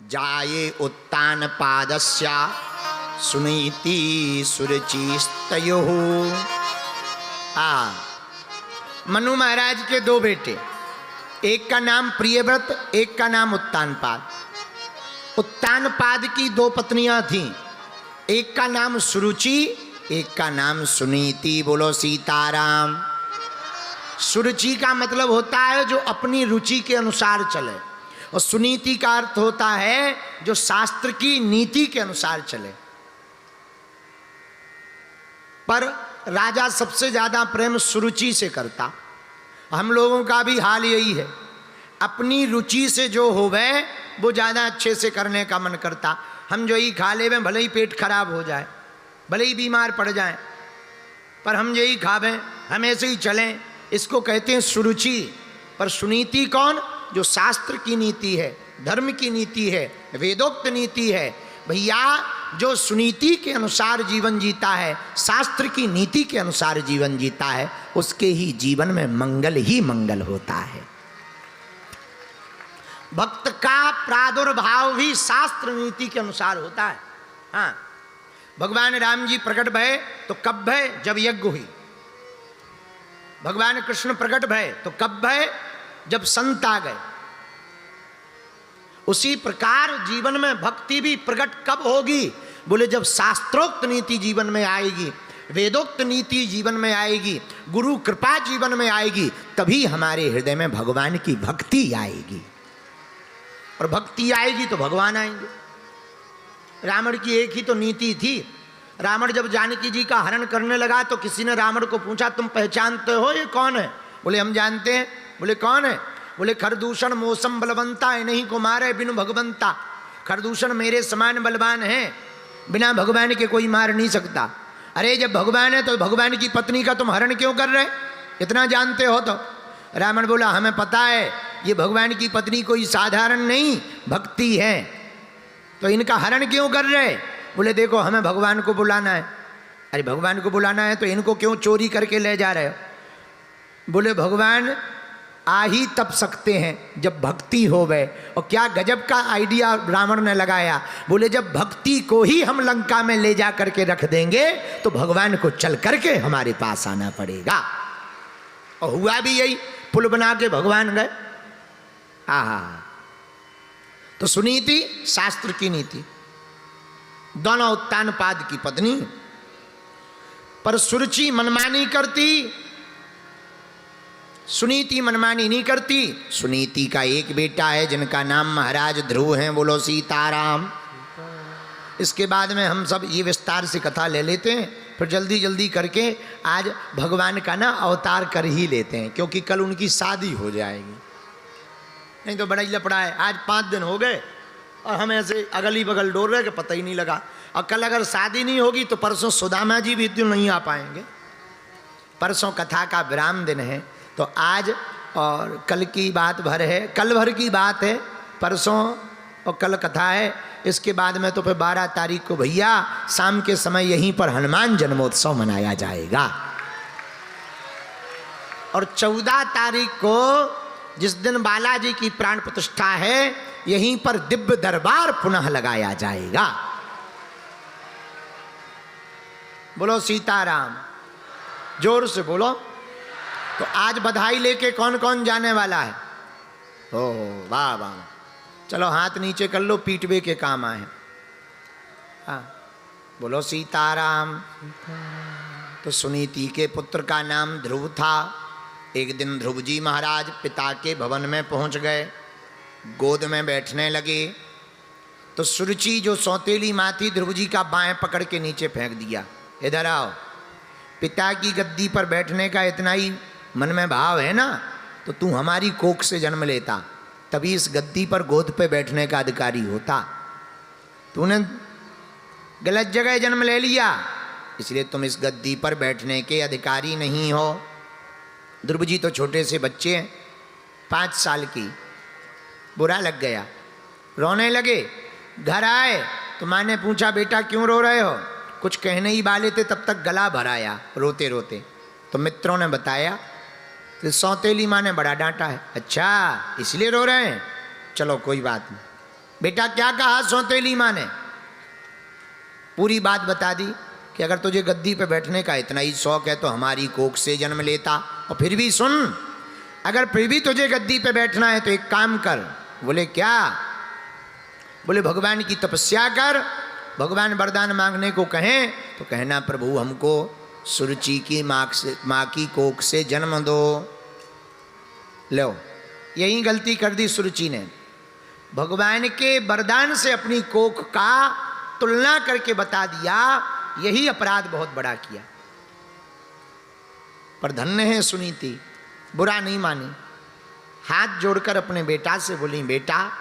जाये उत्तान पादस्या सुनीति सुरुचिस्तयोः। मनु महाराज के दो बेटे, एक का नाम प्रियव्रत, एक का नाम उत्तानपाद। उत्तानपाद की दो पत्नियां थीं, एक का नाम सुरुचि, एक का नाम सुनीति। बोलो सीताराम। सुरुचि का मतलब होता है जो अपनी रुचि के अनुसार चले, और सुनीति का अर्थ होता है जो शास्त्र की नीति के अनुसार चले। पर राजा सबसे ज्यादा प्रेम सुरुचि से करता। हम लोगों का भी हाल यही है, अपनी रुचि से जो होवे वो ज्यादा अच्छे से करने का मन करता। हम जो ही खा ले, भले ही पेट खराब हो जाए, भले ही बीमार पड़ जाए, पर हम यही खावें, हम ऐसे ही चलें, इसको कहते हैं सुरुचि। पर सुनीति कौन? जो शास्त्र की नीति है, धर्म की नीति है, वेदोक्त नीति है। भैया जो सुनीति के अनुसार जीवन जीता है, शास्त्र की नीति के अनुसार जीवन जीता है, उसके ही जीवन में मंगल ही मंगल होता है। भक्त का प्रादुर्भाव भी शास्त्र नीति के अनुसार होता है। हाँ, भगवान राम जी प्रकट भय तो कब भय? जब यज्ञ हुई। भगवान कृष्ण प्रकट भय तो कब भय? जब संत आ गए। उसी प्रकार जीवन में भक्ति भी प्रकट कब होगी? बोले जब शास्त्रोक्त नीति जीवन में आएगी, वेदोक्त नीति जीवन में आएगी, गुरु कृपा जीवन में आएगी, तभी हमारे हृदय में भगवान की भक्ति आएगी। और भक्ति आएगी तो भगवान आएंगे। रावण की एक ही तो नीति थी। रावण जब जानकी जी का हरण करने लगा तो किसी ने रावण को पूछा, तुम पहचानते हो ये कौन है? बोले हम जानते हैं। बोले कौन है? बोले खरदूषण मौसम बलवंता, इन्हीं को मारे बिनु भगवंता। खरदूषण मेरे समान बलवान है, बिना भगवान के कोई मार नहीं सकता। अरे जब भगवान है तो भगवान की पत्नी का तुम हरण क्यों कर रहे? इतना जानते हो तो। रावण बोला हमें पता है ये भगवान की पत्नी कोई साधारण नहीं भक्ति है, तो इनका हरण क्यों कर रहे? बोले देखो हमें भगवान को बुलाना है। अरे भगवान को बुलाना है तो इनको क्यों चोरी करके ले जा रहे हो? बोले भगवान आ ही तब सकते हैं जब भक्ति हो गए। और क्या गजब का आइडिया रावण ने लगाया। बोले जब भक्ति को ही हम लंका में ले जा करके रख देंगे तो भगवान को चल करके हमारे पास आना पड़ेगा। और हुआ भी यही, पुल बना के भगवान गए। तो सुनीति शास्त्र की नीति, दोनों उत्तानपाद की पत्नी। पर सुरुचि मनमानी करती, सुनीति मनमानी नहीं करती। सुनीति का एक बेटा है जिनका नाम महाराज ध्रुव है। बोलो सीताराम। इसके बाद में हम सब ये विस्तार से कथा ले लेते हैं, फिर जल्दी जल्दी करके आज भगवान का ना अवतार कर ही लेते हैं, क्योंकि कल उनकी शादी हो जाएगी। नहीं तो बड़ा ही लपड़ा है। आज 5 दिन हो गए और हम ऐसे अगली बगल डोल रहे कि पता ही नहीं लगा। और कल अगर शादी नहीं होगी तो परसों सुदामा जी भी क्यों नहीं आ पाएंगे। परसों कथा का विराम दिन है, तो आज और कल की बात भर है, कल भर की बात है, परसों और कल कथा है। इसके बाद में तो फिर 12 तारीख को भैया शाम के समय यहीं पर हनुमान जन्मोत्सव मनाया जाएगा। और 14 तारीख को जिस दिन बालाजी की प्राण प्रतिष्ठा है, यहीं पर दिव्य दरबार पुनः लगाया जाएगा। बोलो सीताराम। जोर से बोलो। तो आज बधाई लेके कौन कौन जाने वाला है? ओ वाह वाह, चलो हाथ नीचे कर लो, पीटवे के काम आए। हाँ बोलो सीताराम। तो सुनीति के पुत्र का नाम ध्रुव था। एक दिन ध्रुव जी महाराज पिता के भवन में पहुंच गए, गोद में बैठने लगे तो सुरुचि जो सौतेली माँ थी ध्रुव जी का बाएं पकड़ के नीचे फेंक दिया। इधर आओ। पिता की गद्दी पर बैठने का इतना ही मन में भाव है ना, तो तू हमारी कोख से जन्म लेता, तभी इस गद्दी पर गोद पे बैठने का अधिकारी होता। तूने गलत जगह जन्म ले लिया, इसलिए तुम इस गद्दी पर बैठने के अधिकारी नहीं हो। ध्रुव जी तो छोटे से बच्चे हैं, 5 साल की। बुरा लग गया, रोने लगे। घर आए तो माँ ने पूछा बेटा क्यों रो रहे हो? कुछ कहने ही वाले थे तब तक गला भराया रोते रोते। तो मित्रों ने बताया कि सौतेली माँ ने बड़ा डांटा है। अच्छा इसलिए रो रहे हैं, चलो कोई बात नहीं। बेटा क्या कहा सौतेली माँ ने? पूरी बात बता दी कि अगर तुझे गद्दी पे बैठने का इतना ही शौक है तो हमारी कोख से जन्म लेता। और फिर भी सुन, अगर फिर भी तुझे गद्दी पे बैठना है तो एक काम कर। बोले क्या? बोले भगवान की तपस्या कर, भगवान वरदान मांगने को कहें तो कहना प्रभु हमको सुरुचि की माँ की कोख से जन्म दो। लो, यही गलती कर दी सुरुचि ने। भगवान के वरदान से अपनी कोख का तुलना करके बता दिया, यही अपराध बहुत बड़ा किया। पर धन्य है सुनीति, बुरा नहीं मानी। हाथ जोड़कर अपने बेटा से बोली, बेटा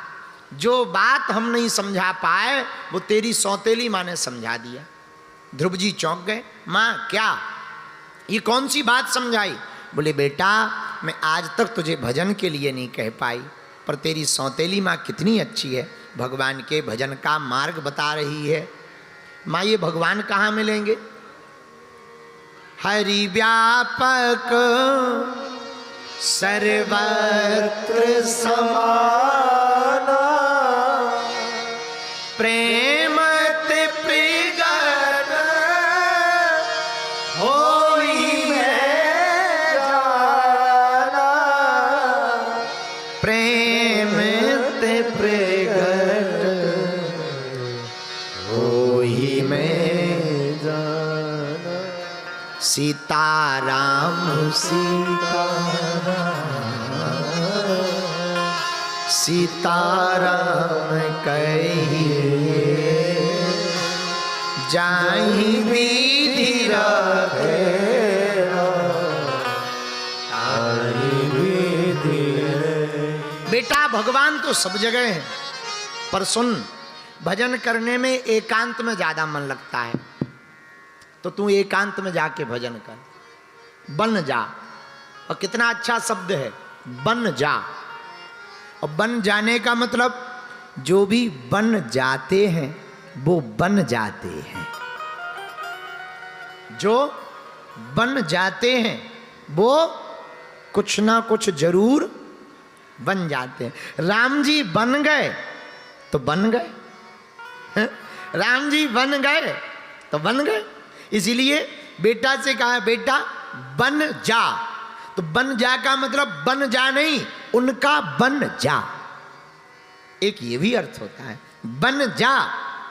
जो बात हम नहीं समझा पाए वो तेरी सौतेली माँ ने समझा दिया। ध्रुव जी चौंक गए। माँ क्या, ये कौन सी बात समझाई? बोले बेटा मैं आज तक तुझे भजन के लिए नहीं कह पाई, पर तेरी सौतेली माँ कितनी अच्छी है, भगवान के भजन का मार्ग बता रही है। माँ ये भगवान कहाँ मिलेंगे? हरि व्यापक सर्वत्र समाना, प्रेम ते प्रगट होई में जाना, प्रेम ते प्रगट होई में जाना। सीताराम सीताराम सीताराम कहिए, जाहि विधि रखे बेटा भगवान तो सब जगह है, पर सुन भजन करने में एकांत में ज्यादा मन लगता है, तो तू एकांत में जाके भजन कर, बन जा। और कितना अच्छा शब्द है बन जा। और बन जाने का मतलब जो भी बन जाते हैं वो बन जाते हैं, जो बन जाते हैं वो कुछ ना कुछ जरूर बन जाते हैं। राम जी बन गए तो बन गए, राम जी बन गए तो बन गए। इसीलिए बेटा से कहा बेटा बन जा। तो बन जा का मतलब बन जा नहीं, उनका बन जा, एक ये भी अर्थ होता है। बन जा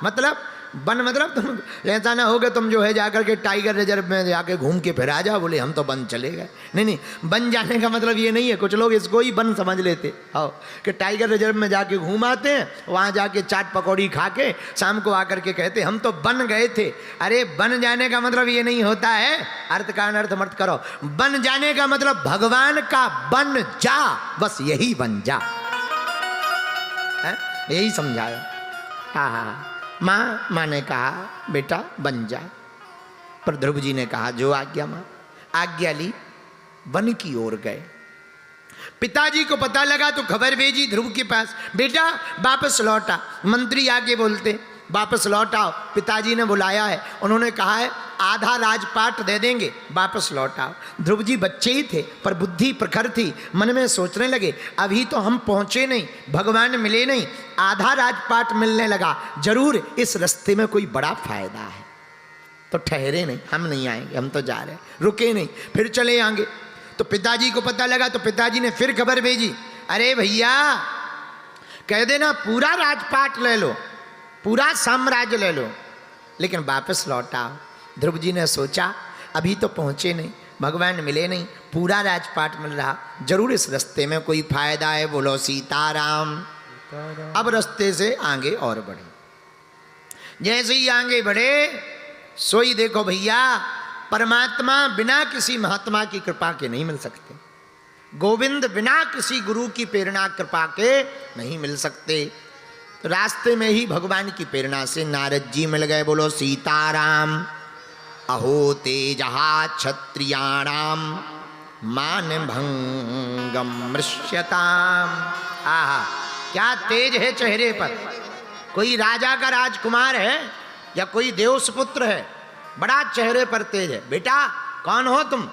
मतलब बन मतलब तुम ऐसा ना हो गया तुम जो है जाकर के टाइगर रिजर्व में जाके घूम के फिर आ जाओ, बोले हम तो बन चले गए। नहीं नहीं, बन जाने का मतलब ये नहीं है। कुछ लोग इसको ही बन समझ लेते हो कि टाइगर रिजर्व में जाके घूम आते हैं, वहाँ जाके चाट पकौड़ी खा के शाम को आकर के कहते हम तो बन गए थे। अरे बन जाने का मतलब ये नहीं होता है, अर्थ का अनर्थ मत करो। बन जाने का मतलब भगवान का बन जा, बस यही बन जा, यही समझाया। हाँ हाँ, माँ ने कहा बेटा बन जा, पर ध्रुव जी ने कहा जो आज्ञा माँ। आज्ञा ली, वन की ओर गए। पिताजी को पता लगा तो खबर भेजी ध्रुव के पास, बेटा वापस लौटा। मंत्री आगे बोलते वापस लौट आओ, पिताजी ने बुलाया है, उन्होंने कहा है आधा राजपाट दे देंगे, वापस लौट आओ। ध्रुव जी बच्चे ही थे पर बुद्धि प्रखर थी, मन में सोचने लगे अभी तो हम पहुंचे नहीं, भगवान मिले नहीं, आधा राजपाट मिलने लगा, जरूर इस रास्ते में कोई बड़ा फायदा है, तो ठहरे नहीं, हम नहीं आएंगे, हम तो जा रहे हैं, रुके नहीं, फिर चले आएंगे। तो पिताजी को पता लगा तो पिताजी ने फिर खबर भेजी, अरे भैया कह देना पूरा राजपाट ले लो, पूरा साम्राज्य ले लो, लेकिन वापस लौट आओ। ध्रुव जी ने सोचा अभी तो पहुंचे नहीं, भगवान मिले नहीं, पूरा राजपाट मिल रहा, जरूर इस रास्ते में कोई फायदा है, बोलो सीताराम। अब रास्ते से आगे और बढ़े, जैसे ही आगे बढ़े सोई देखो भैया परमात्मा बिना किसी महात्मा की कृपा के नहीं मिल सकते, गोविंद बिना किसी गुरु की प्रेरणा कृपा के नहीं मिल सकते। तो रास्ते में ही भगवान की प्रेरणा से नारद जी मिल गए, बोलो सीताराम। अहो तेजहा क्षत्रियाणाम मान भंगम मृष्यताम। आहा क्या तेज है चेहरे पर, कोई राजा का राजकुमार है या कोई देवसपुत्र है, बड़ा चेहरे पर तेज है। बेटा कौन हो तुम?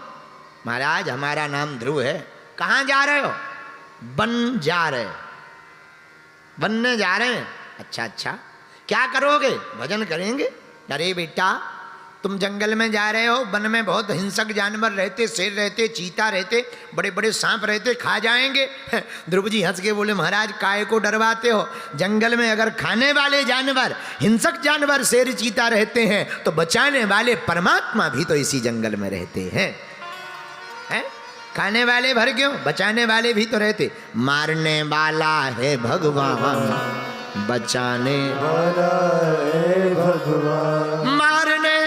महाराज हमारा नाम ध्रुव है। कहाँ जा रहे हो? बन जा रहे, बनने जा रहे हैं। अच्छा अच्छा, क्या करोगे? भजन करेंगे। अरे बेटा, तुम जंगल में जा रहे हो, वन में बहुत हिंसक जानवर रहते, शेर रहते, चीता रहते, बड़े बड़े सांप रहते, खा जाएंगे। ध्रुव जी हंस के बोले, महाराज काहे को डरवाते हो? जंगल में अगर खाने वाले जानवर, हिंसक जानवर, शेर चीता रहते हैं, तो बचाने वाले परमात्मा भी तो इसी जंगल में रहते हैं। खाने वाले भर क्यों, बचाने वाले भी तो रहते। मारने वाला है भगवान, बचाने वाला है भगवान। मारने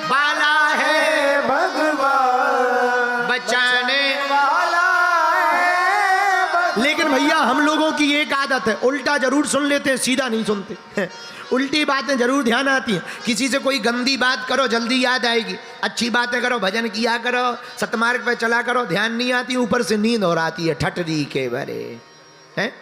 वाला है भगवान, बचाने वाला है। लेकिन भैया हम लोगों की एक आदत है, उल्टा जरूर सुन लेते हैं, सीधा नहीं सुनते। उल्टी बातें जरूर ध्यान आती हैं। किसी से कोई गंदी बात करो, जल्दी याद आएगी। अच्छी बातें करो, भजन किया करो, सतमार्ग पे चला करो, ध्यान नहीं आती, ऊपर से नींद और आती है ठटरी के भरे। हैं?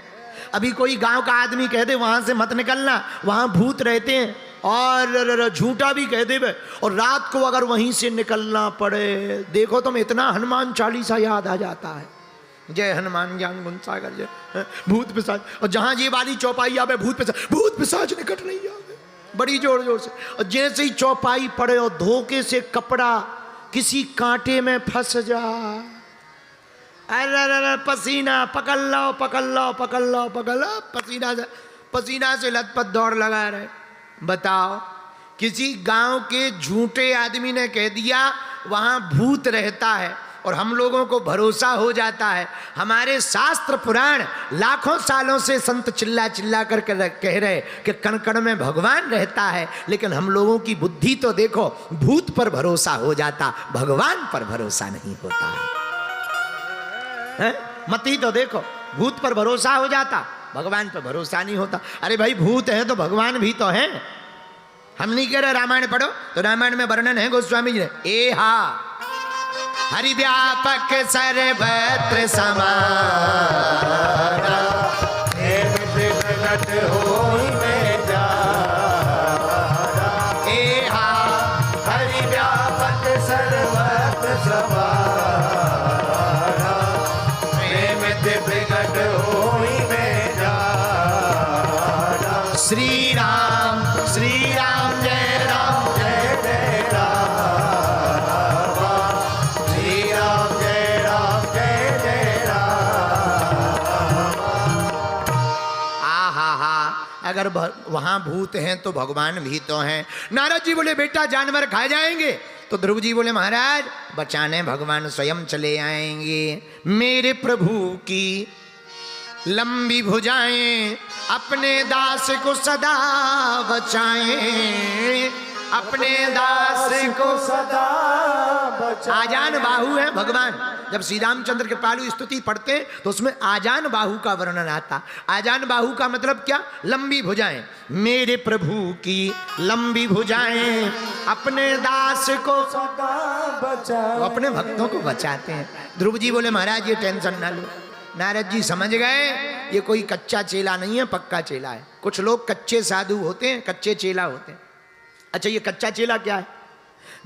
अभी कोई गांव का आदमी कह दे वहां से मत निकलना, वहां भूत रहते हैं, और झूठा भी कह दे, और रात को अगर वहीं से निकलना पड़े, देखो तुम, इतना हनुमान चालीसा याद आ जाता है। जय हनुमान ज्ञान गुण सागर जय। भूत पिशाच, और जहां ये वाली चौपाई आवे, भूत पिशाच निकट नहीं आवे, बड़ी जोर जोर से। और जैसे ही चौपाई पड़े और धोखे से कपड़ा किसी कांटे में फंस जा, अरे पसीना पकड़ लो पकड़ लो पकड़ लो पकड़ लो, पसीना से लथपथ दौड़ लगा रहे। बताओ, किसी गांव के झूठे आदमी ने कह दिया वहां भूत रहता है, और हम लोगों को भरोसा हो जाता है। हमारे शास्त्र पुराण लाखों सालों से संत चिल्ला चिल्ला कर कह रहे कि कण कण में भगवान रहता है, लेकिन हम लोगों की बुद्धि तो देखो, भूत पर भरोसा हो जाता, भगवान पर भरोसा नहीं होता है। मती तो देखो, भूत पर भरोसा हो जाता, भगवान पर भरोसा नहीं होता। अरे भाई, भूत है तो भगवान भी तो है। हम नहीं कह रहे रामायण पढ़ो, तो रामायण में वर्णन है गोस्वामी जी ने, ए हा हरि व्यापक सर्वत्र समाना, होई में जाना। ए हा हरि व्यापक सर्वत्र समाना, प्रेम ते प्रगट होई में जाना। श्री राम जय राम जय जय राम, अगर वहां भूत हैं तो भगवान भी तो हैं। नारद जी बोले, बेटा जानवर खा जाएंगे, तो ध्रुव जी बोले, महाराज बचाने भगवान स्वयं चले आएंगे। मेरे प्रभु की लंबी भुजाएं अपने दास को सदा बचाएं, अपने दास को सदा बचाएं। आजान बाहु है भगवान। जब श्री रामचंद्र के पालू स्तुति पढ़ते तो उसमें आजान बाहु का वर्णन आता। आजान बाहु का मतलब क्या? लंबी भुजाएं। मेरे प्रभु की लंबी भुजाएं अपने दास को सदा बचाएं, तो अपने भक्तों को बचाते हैं। ध्रुव जी बोले, महाराज ये टेंशन ना लो। नारद जी समझ गए ये कोई कच्चा चेला नहीं है, पक्का चेला है। कुछ लोग कच्चे साधु होते हैं, कच्चे चेला होते हैं। अच्छा, ये कच्चा चेला क्या है?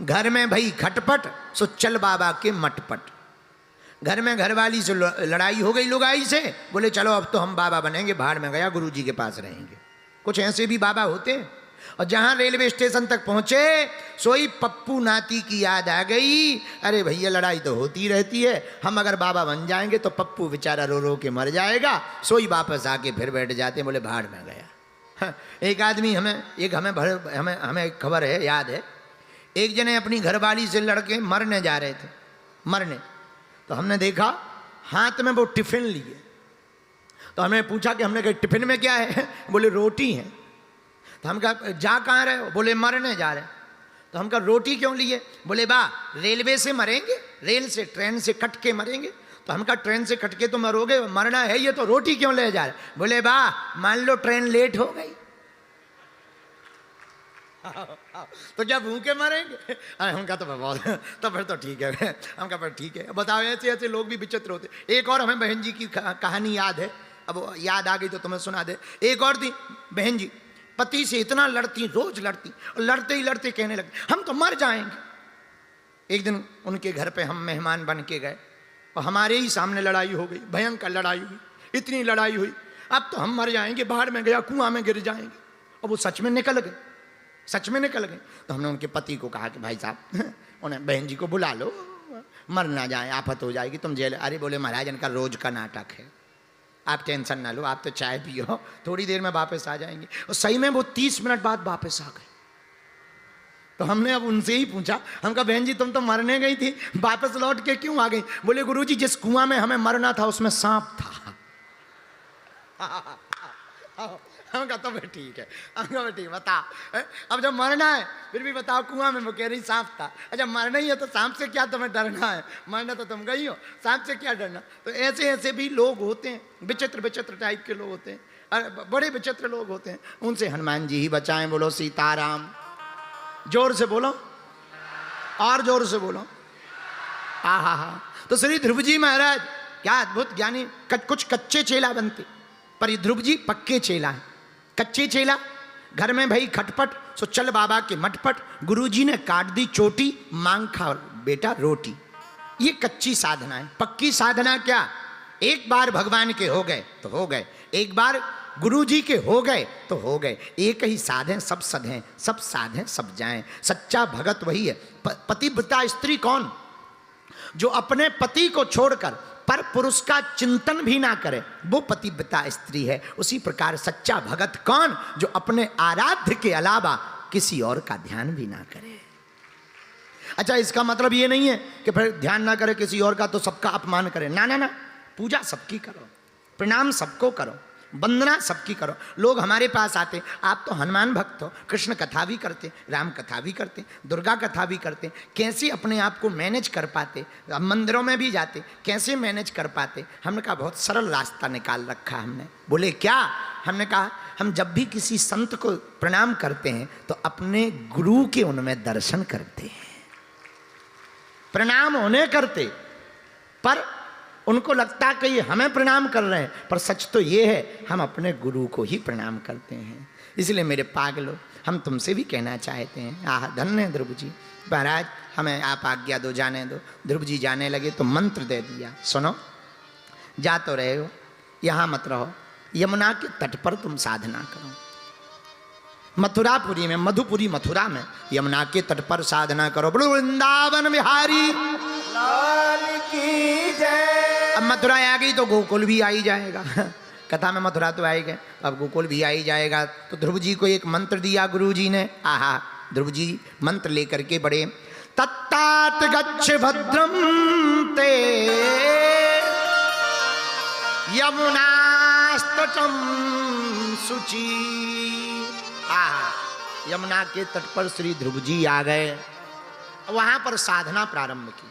घर में भाई खटपट, सो चल बाबा के मटपट। घर में घरवाली से लड़ाई हो गई लुगाई से, बोले चलो अब तो हम बाबा बनेंगे, भाड़ में गया गुरु जी के पास रहेंगे। कुछ ऐसे भी बाबा होते हैं। और जहाँ रेलवे स्टेशन तक पहुँचे, सोई पप्पू नाती की याद आ गई। अरे भैया लड़ाई तो होती रहती है, हम अगर बाबा बन जाएंगे तो पप्पू बेचारा रो रो के मर जाएगा। सोई वापस आके फिर बैठ जाते, बोले भाड़ में गया। एक आदमी हमें एक खबर है, याद है। एक जने अपनी घरवाली से लड़के मरने जा रहे थे, मरने। तो हमने देखा हाथ में वो टिफिन लिए। तो हमने पूछा कि हमने कहा टिफिन में क्या है? बोले रोटी है। तो हम कहा जा कहाँ रहे हो? बोले मरने जा रहे। तो हम कहा रोटी क्यों लिए? बोले बा रेलवे से मरेंगे, रेल से ट्रेन से कट के मरेंगे। तो हम कहा ट्रेन से कट के तो मरोगे, मरना है ये, तो रोटी क्यों ले जा रहे? बोले बा मान लो ट्रेन लेट हो गई तो जब भूखे मरेंगे। हम कहा तो बहुत, तो फिर तो ठीक है। हम कहा फिर ठीक है। बताओ, ऐसे ऐसे लोग भी विचित्र होते। एक और हमें बहन जी की कहानी याद है, अब याद आ गई तो तुम्हें सुना दे। एक और थी बहन जी, पति से इतना लड़ती, रोज लड़ती, और लड़ते ही लड़ते कहने लगे हम तो मर जाएंगे। एक दिन उनके घर पे हम मेहमान बन के गए और हमारे ही सामने लड़ाई हो गई, भयंकर लड़ाई हुई। इतनी लड़ाई हुई, अब तो हम मर जाएंगे, बाहर में गया कुआं में गिर जाएंगे। और वो सच में निकल गए, सच में निकल गए। तो हमने उनके पति को कहा कि भाई साहब उन्हें बहन जी को बुला लो, मर ना जाए, आफत हो जाएगी, तुम जेल। अरे बोले महाराज इनका रोज का नाटक है, आप टेंशन ना लो, आप तो चाय पियो, थोड़ी देर में वापस आ जाएंगे। और सही में वो 30 मिनट बाद वापस आ गए। तो हमने अब उनसे ही पूछा, हम कहा बहन जी तुम तो मरने गई थी, वापस लौट के क्यों आ गई? बोले गुरुजी जिस कुआं में हमें मरना था उसमें सांप था। हम कहा तो फिर ठीक है, हम कहा ठीक, बता अब जब मरना है फिर भी बताओ, कुआं में वो कह रही सांप था। अच्छा मरना ही है तो सांप से क्या तुम्हें डरना है, मरना तो तुम गई हो, सांप से क्या डरना। तो ऐसे ऐसे भी लोग होते हैं, विचित्र विचित्र टाइप के लोग होते हैं, बड़े विचित्र लोग होते हैं, उनसे हनुमान जी ही बचाएं। बोलो सीताराम, जोर से बोलो और जोर से बोलो। हा। तो श्री ध्रुव जी महाराज क्या अद्भुत ज्ञानी, कुछ कच्चे चेला बनते, पर ये ध्रुव जी पक्के चेला है। कच्चे चेला, घर में भाई खटपट, सो चल बाबा के मटपट, गुरुजी ने काट दी चोटी, मांग खा बेटा रोटी। ये कच्ची साधना है। पक्की साधना क्या? एक बार भगवान के हो गए तो हो गए, एक बार गुरुजी के हो गए तो हो गए। एक ही साध है सब सध हैं, सब साध हैं सब जाएं। सच्चा भगत वही है। पतिव्रता स्त्री कौन? जो अपने पति को छोड़कर पर पुरुष का चिंतन भी ना करे, वो पतिव्रता स्त्री है। उसी प्रकार सच्चा भगत कौन? जो अपने आराध्य के अलावा किसी और का ध्यान भी ना करे। अच्छा इसका मतलब ये नहीं है कि फिर ध्यान ना करे किसी और का तो सबका अपमान करे, ना ना ना। पूजा सबकी करो, प्रणाम सबको करो, वंदना सबकी करो। लोग हमारे पास आते, आप तो हनुमान भक्त हो, कृष्ण कथा भी करते, राम कथा भी करते, दुर्गा कथा भी करते, कैसे अपने आप को मैनेज कर पाते? मंदिरों में भी जाते, कैसे मैनेज कर पाते? हमने कहा बहुत सरल रास्ता निकाल रखा हमने। बोले क्या? हमने कहा हम जब भी किसी संत को प्रणाम करते हैं तो अपने गुरु के उनमें दर्शन करते हैं। प्रणाम उन्हें करते, पर उनको लगता कि ये हमें प्रणाम कर रहे हैं, पर सच तो ये है हम अपने गुरु को ही प्रणाम करते हैं। इसलिए मेरे पागलों, हम तुमसे भी कहना चाहते हैं, आह धन्य ध्रुव जी महाराज, हमें आप आज्ञा दो, जाने दो। ध्रुव जी जाने लगे तो मंत्र दे दिया, सुनो, जा तो रहे हो, यहाँ मत रहो, यमुना के तट पर तुम साधना करो। मथुरापुरी में, मधुपुरी मथुरा में यमुना के तट पर साधना करो। बोलो वृंदावन बिहारी लाल की जय। अब मथुरा आ गई तो गोकुल भी आ ही जाएगा। कथा में मथुरा तो आए गए, अब गोकुल भी आ ही जाएगा। तो ध्रुव जी को एक मंत्र दिया गुरु जी ने। आहा, ध्रुव जी मंत्र लेकर के बड़े, तत्तात गच्छ भद्रम ते यमुनास्तटम शुचि। आहा, यमुना के तट पर श्री ध्रुव जी आ गए, वहां पर साधना प्रारंभ की।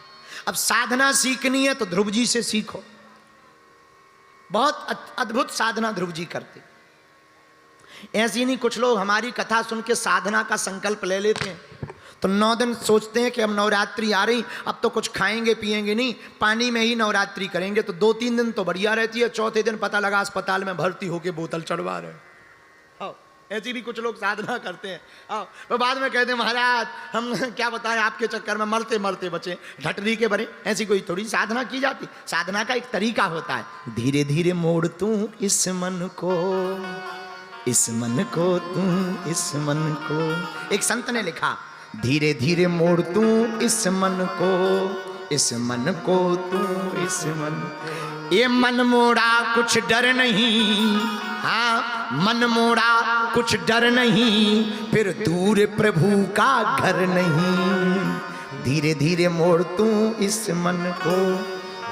अब साधना सीखनी है तो ध्रुव जी से सीखो। बहुत अद्भुत साधना ध्रुव जी करते। ऐसी नहीं, कुछ लोग हमारी कथा सुन के साधना का संकल्प ले लेते हैं, तो 9 दिन सोचते हैं कि अब नवरात्रि आ रही, अब तो कुछ खाएंगे पिएंगे नहीं, पानी में ही नवरात्रि करेंगे। तो 2-3 दिन तो बढ़िया रहती है, चौथे दिन पता लगा अस्पताल में भर्ती होके बोतल चढ़वा रहे। ऐसी भी कुछ लोग साधना करते हैं। तो बाद में कहते हैं महाराज हम क्या बताएं, आपके चक्कर में मरते मरते बचे, ढटरी के बने। ऐसी कोई थोड़ी साधना की जाती। साधना का एक तरीका होता है, धीरे धीरे मोड़ तू इस मन को, इस मन को तू, इस मन को। एक संत ने लिखा, धीरे धीरे मोड़ तू इस मन को, इस मन को तू, इस मन। ये मन मोड़ा कुछ डर नहीं, हाँ मन मोड़ा कुछ डर नहीं, फिर दूर प्रभु का घर नहीं। धीरे धीरे मोड़ तू इस मन को,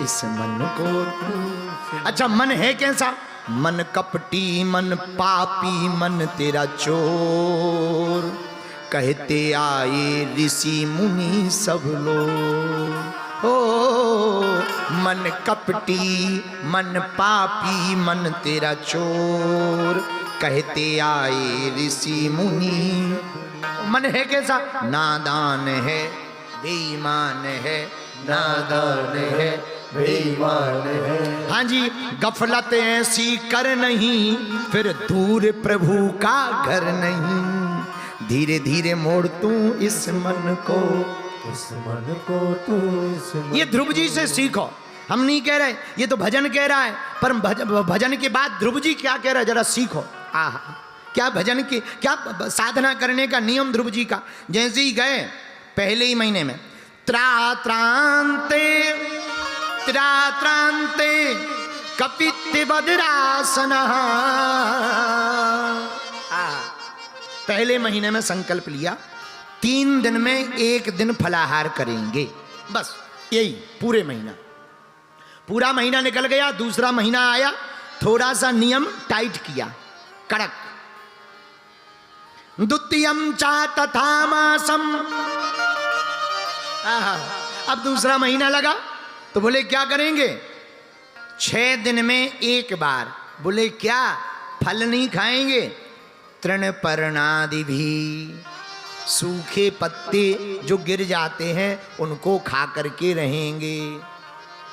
इस मन को तू। अच्छा मन है कैसा? मन कपटी, मन पापी, मन तेरा चोर, कहते आए ऋषि मुनि सब लोग। ओ मन कपटी, मन पापी, मन तेरा चोर, कहते आए ऋषि मुनि। मन है कैसा? नादान है, बेईमान है, नादान है, बेईमान है। हाँ जी, गफलत ऐसी कर नहीं, फिर दूर प्रभु का घर नहीं। धीरे धीरे मोड़ तू इस मन को, इस मन को तू, इस मन। ये ध्रुव जी से सीखो। हम नहीं कह रहे, ये तो भजन कह रहा है। पर भजन के बाद ध्रुव जी क्या कह रहे हैं जरा सीखो। आहा, क्या भजन की, क्या साधना करने का नियम ध्रुव जी का। जैसे ही गए पहले ही महीने में त्रात्रांते कपित्तिवज्रासन, पहले महीने में संकल्प लिया 3 दिन में 1 दिन फलाहार करेंगे, बस यही पूरे महीना। पूरा महीना निकल गया, दूसरा महीना आया, थोड़ा सा नियम टाइट किया, कड़क। द्वितीयम चा तथा मासम, अब दूसरा महीना लगा तो बोले क्या करेंगे, 6 दिन में 1 बार। बोले क्या, फल नहीं खाएंगे, तृण पर्णादि भी, सूखे पत्ते जो गिर जाते हैं उनको खा करके रहेंगे।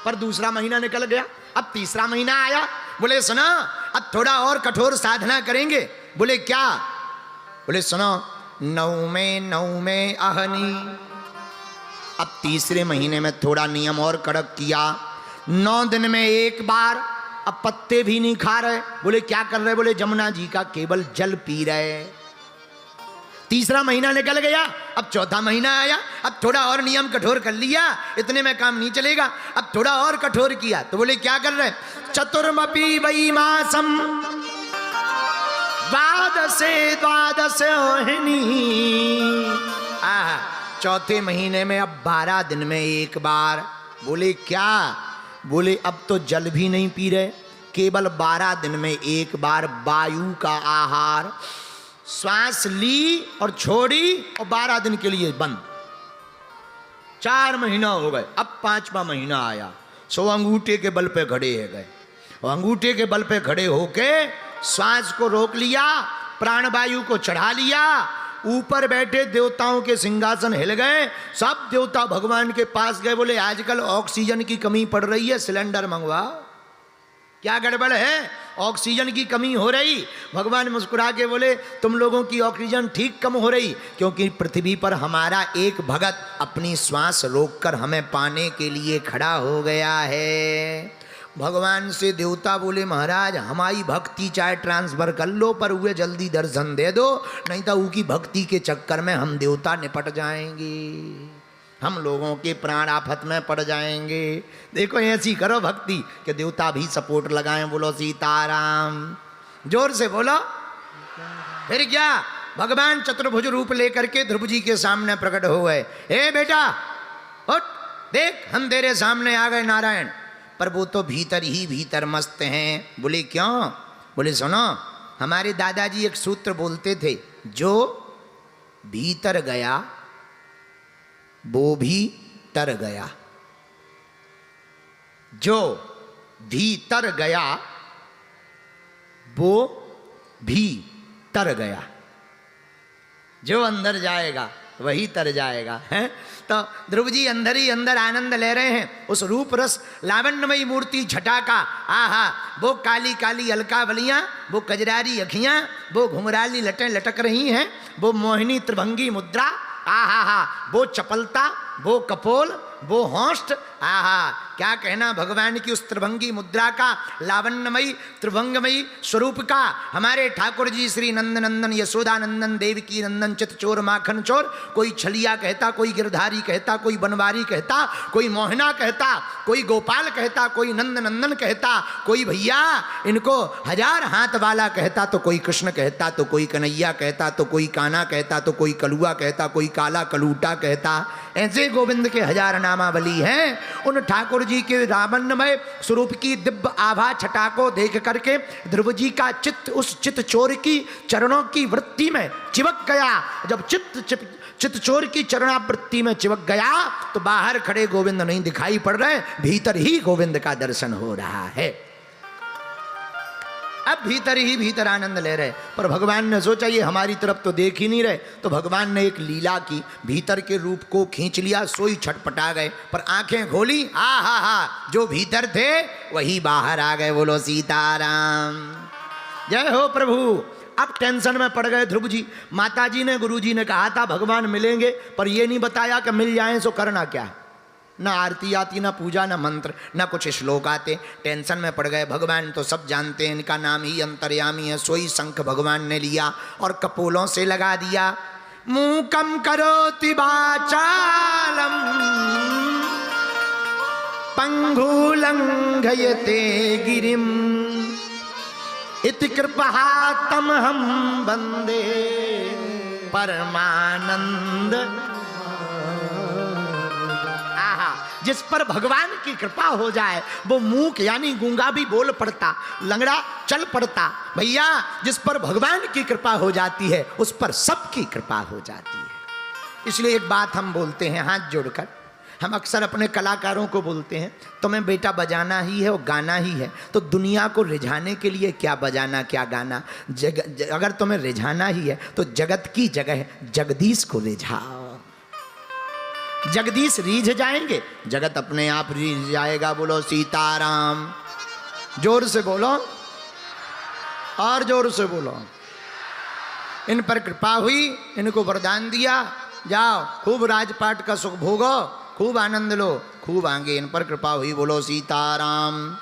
पर दूसरा महीना निकल गया, अब तीसरा महीना आया। बोले सुनो, अब थोड़ा और कठोर साधना करेंगे। बोले क्या, बोले सुनो, 9 में अहनी। अब तीसरे महीने में थोड़ा नियम और कड़क किया, 9 दिन में 1 बार। अब पत्ते भी नहीं खा रहे। बोले क्या कर रहे, बोले जमुना जी का केवल जल पी रहे। तीसरा महीना निकल गया, अब चौथा महीना आया, अब थोड़ा और नियम कठोर कर लिया, इतने में काम नहीं चलेगा, अब थोड़ा और कठोर किया। तो बोले क्या कर रहे, चतुर्मपी वै मासम द्वादश ओहिनी। चौथे महीने में अब 12 दिन में 1 बार। बोले क्या, बोले अब तो जल भी नहीं पी रहे, केवल 12 दिन में 1 बार वायु का आहार, श्वास ली और छोड़ी और 12 दिन के लिए बंद। 4 महीना हो गए, अब 5वां महीना आया। सो अंगूठे के बल पे खड़े है गए, और अंगूठे के बल पे खड़े होके श्वास को रोक लिया, प्राणवायु को चढ़ा लिया। ऊपर बैठे देवताओं के सिंहासन हिल गए, सब देवता भगवान के पास गए। बोले आजकल ऑक्सीजन की कमी पड़ रही है, सिलेंडर मंगवा, क्या गड़बड़ है, ऑक्सीजन की कमी हो रही। भगवान मुस्कुरा के बोले तुम लोगों की ऑक्सीजन ठीक कम हो रही, क्योंकि पृथ्वी पर हमारा एक भगत अपनी श्वास रोककर हमें पाने के लिए खड़ा हो गया है। भगवान से देवता बोले महाराज हमारी भक्ति चाहे ट्रांसफर कर लो, पर उसे जल्दी दर्शन दे दो, नहीं तो उनकी भक्ति के चक्कर में हम देवता निपट जाएंगे, हम लोगों के प्राण आफत में पड़ जाएंगे। देखो ऐसी करो भक्ति कि देवता भी सपोर्ट लगाएं। बोलो सीताराम, जोर से बोलो। फिर क्या, भगवान चतुर्भुज रूप लेकर के ध्रुव जी के सामने प्रकट हो गए। ए बेटा उठ, देख हम तेरे सामने आ गए नारायण। पर वो तो भीतर ही भीतर मस्त हैं। बोले क्यों, बोले सुनो, हमारे दादाजी एक सूत्र बोलते थे, जो भीतर गया वो भी तर गया, जो भीतर गया वो भी तर गया, जो अंदर जाएगा वही तर जाएगा है। तो ध्रुव जी अंदर ही अंदर आनंद ले रहे हैं उस रूप रस लावण्यमयी मूर्ति छटा का। आहा, वो काली काली अलकावलियाँ, वो कजरारी अखियाँ, वो घुंघराली लटें लटक रही हैं, वो मोहिनी त्रिभंगी मुद्रा, आहा हा, वो चपलता, वो कपोल, वो होस्ट, आहा क्या कहना भगवान की उस त्रिभंगी मुद्रा का, लावण्यमयी त्रिभंगमयी स्वरूप का। हमारे ठाकुर जी श्री नंद नंदन यशोदा नंदन देवकी नंदन चित चोर माखन चोर, कोई छलिया कहता, कोई गिरधारी कहता, कोई बनवारी कहता, कोई मोहना कहता, कोई गोपाल कहता, कोई नंद नंदन कहता, कोई भैया इनको 1000 हाथ वाला कहता, तो कोई कृष्ण कहता, तो कोई कन्हैया कहता, तो कोई काना कहता, तो कोई कलुआ कहता, कोई काला कलूटा कहता। ऐसे गोविंद के 1000 नामावली हैं। उन ठाकुर जी के रावणमय स्वरूप की दिव्य आभा छटा को देख करके ध्रुव जी का चित्त उस चित्त चोर की चरणों की वृत्ति में चिपक गया। जब चित्त चोर की चरणावृत्ति में चिपक गया तो बाहर खड़े गोविंद नहीं दिखाई पड़ रहे, भीतर ही गोविंद का दर्शन हो रहा है। अब भीतर ही भीतर आनंद ले रहे। पर भगवान ने सोचा ये हमारी तरफ तो देख ही नहीं रहे, तो भगवान ने एक लीला की, भीतर के रूप को खींच लिया, सोई छटपटा गए। पर आंखें खोली, हा, जो भीतर थे वही बाहर आ गए। बोलो सीताराम, जय हो प्रभु। अब टेंशन में पड़ गए ध्रुव जी। माताजी ने गुरुजी ने कहा था भगवान मिलेंगे, पर ये नहीं बताया कि मिल जाएं सो करना क्या है। न आरती आती, न पूजा, न मंत्र, न कुछ श्लोक आते। टेंशन में पड़ गए। भगवान तो सब जानते हैं, इनका नाम ही अंतर्यामी है। सोई शंख भगवान ने लिया और कपोलों से लगा दिया। मूकम करोति वाचालम पंगुलंघयते गिरिम इति कृपातम हम वंदे परमानंद। आहा, जिस पर भगवान की कृपा हो जाए वो मूक यानी गूंगा भी बोल पड़ता, लंगड़ा चल पड़ता। भैया जिस पर भगवान की कृपा हो जाती है उस पर सबकी कृपा हो जाती है। इसलिए एक बात हम बोलते हैं हाथ जोड़कर, हम अक्सर अपने कलाकारों को बोलते हैं तुम्हें बेटा बजाना ही है और गाना ही है, तो दुनिया को रिझाने के लिए क्या बजाना क्या गाना। अगर तुम्हें रिझाना ही है तो जगत की जगह जगदीश को रिझाओ। जगदीश रीझ जाएंगे, जगत अपने आप रीझ जाएगा। बोलो सीताराम, जोर से बोलो और जोर से बोलो। इन पर कृपा हुई, इनको वरदान दिया, जाओ खूब राजपाट का सुख भोगो, खूब आनंद लो, खूब आगे। इन पर कृपा हुई, बोलो सीताराम।